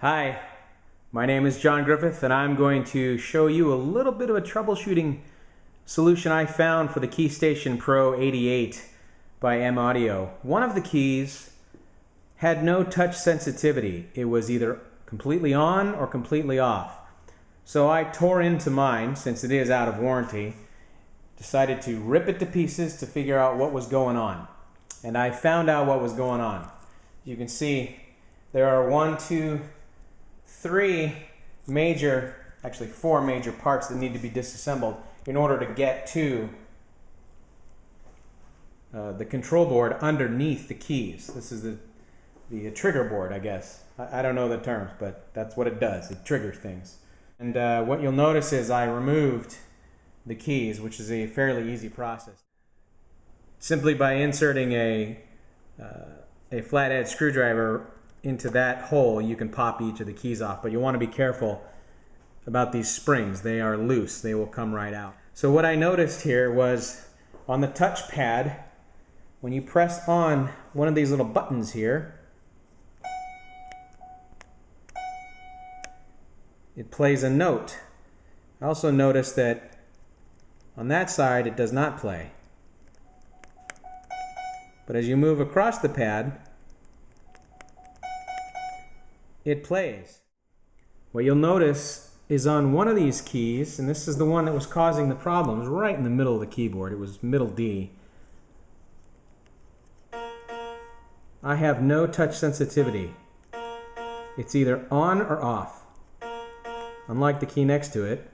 Hi, my name is John Griffith and I'm going to show you a little bit of a troubleshooting solution I found for the Keystation Pro-88 by M-Audio. One of the keys had no touch sensitivity. It was either completely on or completely off. So I tore into mine, since it is out of warranty, decided to rip it to pieces to figure out what was going on. And I found out what was going on. You can see there are 4 major parts that need to be disassembled in order to get to the control board underneath the keys. This is the trigger board, I guess. I don't know the terms, but that's what it does. It triggers things. And what you'll notice is I removed the keys, which is a fairly easy process. Simply by inserting a flathead screwdriver into that hole, you can pop each of the keys off, but you want to be careful about these springs. They are loose. They will come right out. So what I noticed here was on the touch pad, when you press on one of these little buttons here, it plays a note. I also noticed that on that side it does not play. But as you move across the pad, it plays. What you'll notice is on one of these keys, and this is the one that was causing the problems, right in the middle of the keyboard, it was middle D, I have no touch sensitivity. It's either on or off. Unlike the key next to it,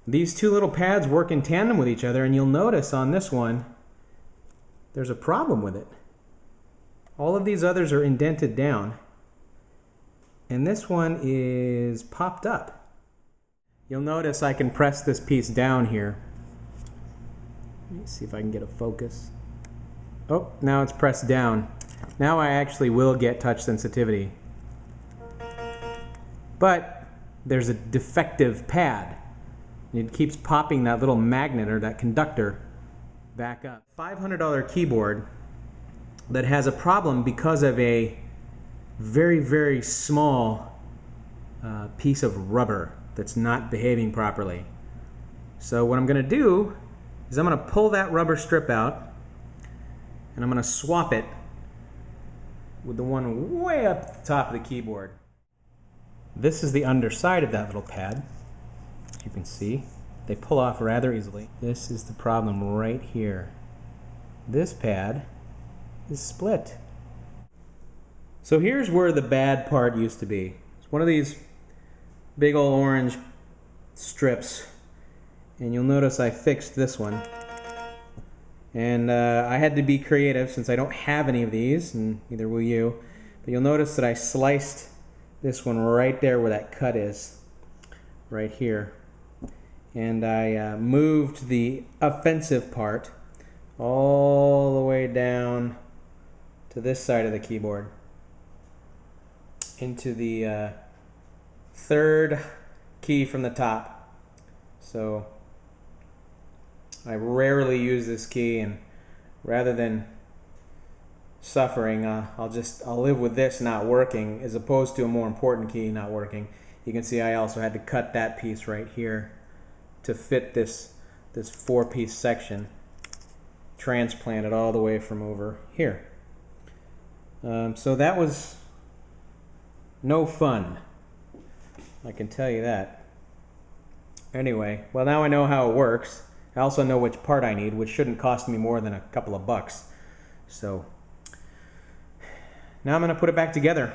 these two little pads work in tandem with each other, and you'll notice on this one there's a problem with it. All of these others are indented down, and this one is popped up. You'll notice I can press this piece down here. Let me see if I can get a focus. Oh, now it's pressed down. Now I actually will get touch sensitivity. But there's a defective pad. It keeps popping that little magnet or that conductor back up. $500 keyboard that has a problem because of a very, very small piece of rubber that's not behaving properly. So what I'm going to do is I'm going to pull that rubber strip out and I'm going to swap it with the one way up at the top of the keyboard. This is the underside of that little pad. As you can see, they pull off rather easily. This is the problem right here. This pad is split. So here's where the bad part used to be. It's one of these big old orange strips, and you'll notice I fixed this one. And I had to be creative since I don't have any of these, and neither will you. But you'll notice that I sliced this one right there where that cut is, right here. And I moved the offensive part all the way down to this side of the keyboard, into the third key from the top. So I rarely use this key, and rather than suffering, I'll live with this not working as opposed to a more important key not working. You can see I also had to cut that piece right here to fit this 4-piece section, transplant it all the way from over here. So that was no fun, I can tell you that. Anyway, well, now I know how it works. I also know which part I need, which shouldn't cost me more than a couple of bucks. So now I'm going to put it back together.